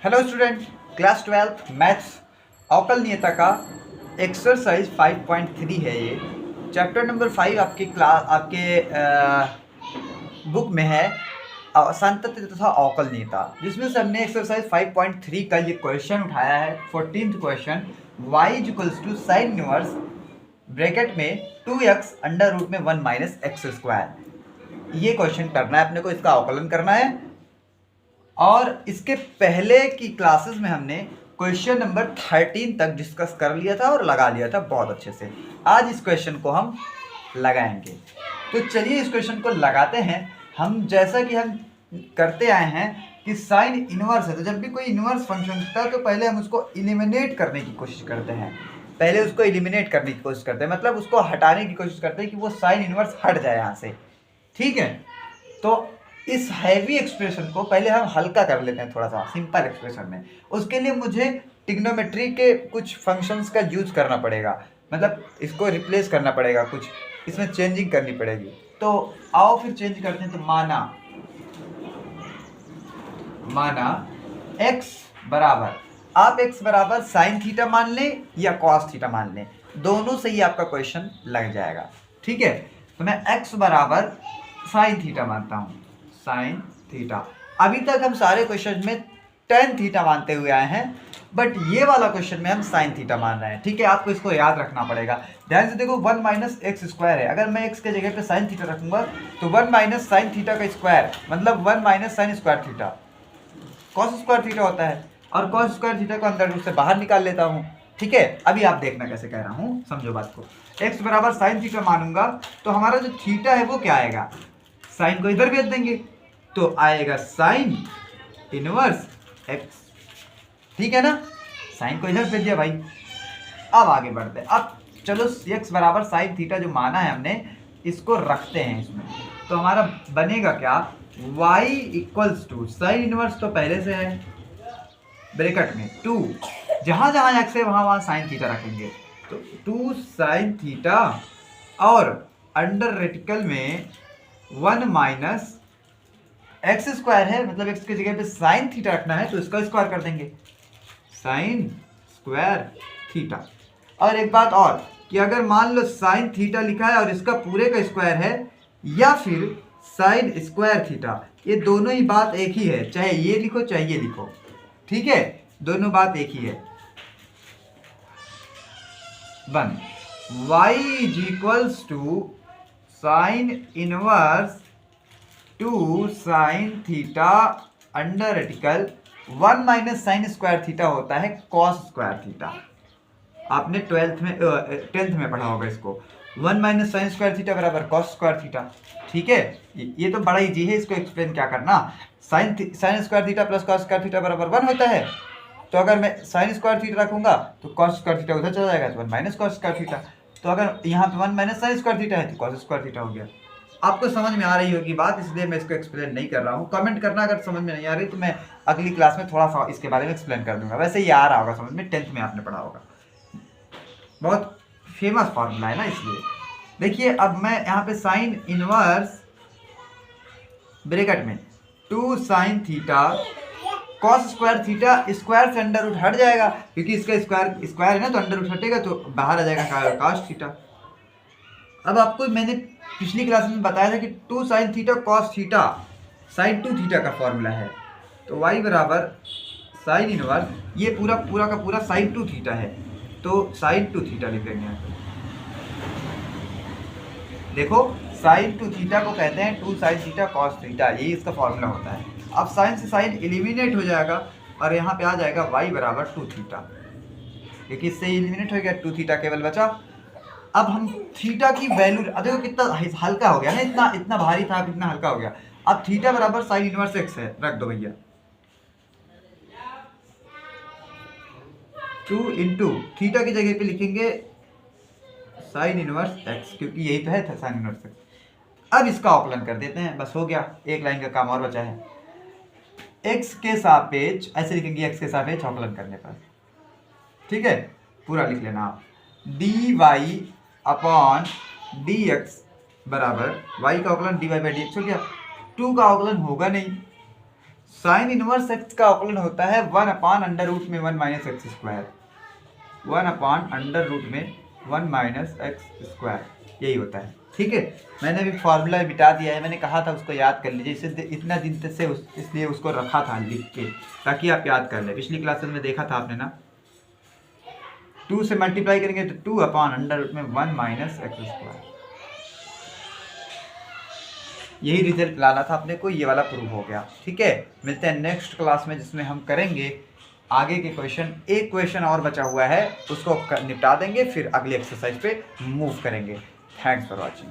Hello student, class 12 maths अवकल नियता का exercise 5.3 है। ये चैप्टर नंबर 5 आपके बुक में है, सांतत्य तथा अवकल नियता, जिसमें से हमने एक्सरसाइज 5.3 का ये क्वेश्चन उठाया है। 14th question, y equals to sine inverse bracket में 2x अंडर रूट में 1 माइनस एक्स स्क्वायर। ये क्वेश्चन करना है अपने को, इसका अवकलन करना है। और इसके पहले की क्लासेस में हमने क्वेश्चन नंबर 13 तक डिस्कस कर लिया था और लगा लिया था बहुत अच्छे से। आज इस क्वेश्चन को हम लगाएंगे, तो चलिए इस क्वेश्चन को लगाते हैं। हम जैसा कि हम करते आए हैं कि साइन इनवर्स है, तो जब भी कोई इनवर्स फंक्शन होता है तो पहले हम उसको एलिमिनेट करने की कोशिश करते हैं। मतलब उसको हटाने की कोशिश करते हैं कि वो साइन इनवर्स हट जाए यहाँ से। ठीक है, तो इस हैवी एक्सप्रेशन को पहले हम हल्का कर लेते हैं, थोड़ा सा सिंपल एक्सप्रेशन में। उसके लिए मुझे ट्रिग्नोमेट्री के कुछ फंक्शंस का यूज करना पड़ेगा, मतलब इसको रिप्लेस करना पड़ेगा, कुछ इसमें चेंजिंग करनी पड़ेगी। तो आओ फिर चेंज करते हैं। तो माना x बराबर, आप x बराबर साइन थीटा मान लें या कॉस थीटा मान लें, दोनों से ही आपका क्वेश्चन लग जाएगा। ठीक है, तो मैं x बराबर साइन थीटा मानता हूं, साइन थीटा। अभी तक हम सारे क्वेश्चन में टेन थीटा मानते हुए आए हैं, बट ये वाला क्वेश्चन में हम साइन थीटा मान रहे हैं। ठीक है, आपको इसको याद रखना पड़ेगा। ध्यान से देखो, 1 माइनस एक्स स्क्वायर है। अगर मैं x के जगह पे साइन थीटा रखूंगा तो 1 माइनस साइन थीटा का स्क्वायर मतलब 1 minus sine square theta cos square theta होता है, और कॉस स्क्वायर थीटा को अंदर रूट से बाहर निकाल लेता हूँ। ठीक है, अभी आप देखना कैसे कह रहा हूँ, समझो बात को। x बराबर साइन थीटा मानूंगा तो हमारा जो थीटा है वो क्या आएगा, साइन को इधर भेज देंगे तो आएगा साइन इनवर्स x। ठीक है ना, साइन को इधर भेज दिया भाई। अब आगे बढ़ते हैं। अब चलो x बराबर साइन थीटा जो माना है हमने, इसको रखते हैं इसमें। तो हमारा बनेगा क्या, y equals to sine inverse तो पहले से है ब्रैकेट में 2, जहां जहां x है वहां वहां साइन थीटा रखेंगे, तो 2 साइन थीटा और अंडर रेटिकल में 1 माइनस एक्स स्क्वायर है, मतलब एक्स की जगह पे साइन थीटा रखना है तो इसका स्क्वायर कर देंगे, साइन स्क्वायर थीटा। और एक बात और कि अगर मान लो साइन थीटा लिखा है और इसका पूरे का स्क्वायर है, या फिर साइन स्क्वायर थीटा, ये दोनों ही बात एक ही है, चाहे ये लिखो चाहे ये लिखो। ठीक है, दोनों बात एक ही है। One y is equals to sine inverse 2 sine theta under radical 1 minus sine square theta होता है कॉस स्क्वायर थीटा। आपने 10th में पढ़ा होगा इसको। 1 माइनस साइन स्क्वायर थीटा बराबर कॉस स्क्वायर थीटा। ठीक है, ये तो बड़ा इजी है, इसको एक्सप्लेन क्या करना। Sign square theta plus cos square theta बराबर 1 होता है, तो अगर मैं साइन स्क्वायर थीटा रखूंगा तो कॉस स्क्वायर थीटा उधर चला जाएगा, तो 1 माइनस कॉस स्क्वायर थीटा। तो अगर यहाँ पे 1 माइनस साइन स्क्वायर थीटा है तो कॉस स्क्वायर थीटा हो गया। आपको समझ में आ रही होगी बात, इसलिए मैं इसको एक्सप्लेन नहीं कर रहा हूँ। कमेंट करना अगर समझ में नहीं आ रही, तो मैं अगली क्लास में थोड़ा सा इसके बारे में एक्सप्लेन कर दूंगा। वैसे ये आ रहा होगा समझ में, 10th में आपने पढ़ा होगा, बहुत फेमस फॉर्मूला है ना, इसलिए। देखिए, अब मैं यहाँ पे साइन इनवर्स ब्रैकेट में 2 sine theta cos square theta, square से अंडर रूट हट जाएगा क्योंकि इसका स्क्वायर है ना, तो अंडर रूट हटेगा तो बाहर आ जाएगा कॉस थीटा। अब आपको मैंने पिछली क्लास में बताया था कि 2 sine theta cos theta sine 2 theta का फॉर्मूला है। तो y बराबर साइन इनवर्स, ये पूरा का पूरा साइन 2 थीटा है, तो साइन 2 थीटा लिखेंगे। देखो, साइन 2 थीटा को कहते हैं 2 साइन थीटा कॉस थीटा, यही इसका फॉर्मूला होता है। अब साइन से साइन एलिमिनेट हो जाएगा और यहाँ पे आ जाएगा y बराबर 2 थीटा, क्योंकि इससे एलिमिनेट हो गया, 2 थीटा केवल बचा। अब हम थीटा की वैल्यू, देखो कितना हल्का हो गया ना, इतना भारी था कितना हल्का हो गया। अब थीटा बराबर साइन इनवर्स x है, रख दो भैया, 2 इंटू थीटा की जगह पे लिखेंगे साइन इनवर्स x, क्योंकि यही तो है साइन इनवर्स x। अब इसका अवकलन कर देते हैं, बस हो गया, एक लाइन का काम और बचा है। x के सापेक्ष ऐसे लिखेंगे, x के सापेक्ष अवकलन करने पर। ठीक है, पूरा लिख लेना आप, dy अपॉन dx बराबर y का अवकलन dy बाई dx हो गया। 2 का अवकलन होगा नहीं, साइन इनवर्स एक्स का अवकलन होता है 1/√में 1 माइनस एक्स स्क्वायर, 1/√में 1 माइनस एक्स स्क्वायर, यही होता है। ठीक है, मैंने भी फार्मूला बिता दिया है, मैंने कहा था उसको याद कर लीजिए, इसे इतना दिन से इसलिए उसको रखा था लिख के ताकि आप याद कर लें। पिछली क्लासेस में देखा था आपने ना, 2 से मल्टीप्लाई करेंगे तो 2/√में 1 माइनस एक्स स्क्वायर, यही रिजल्ट लाना था अपने को, ये वाला प्रूव हो गया। ठीक है, मिलते हैं नेक्स्ट क्लास में जिसमें हम करेंगे आगे के क्वेश्चन। एक क्वेश्चन और बचा हुआ है, उसको निपटा देंगे, फिर अगले एक्सरसाइज पे मूव करेंगे। Thanks for watching.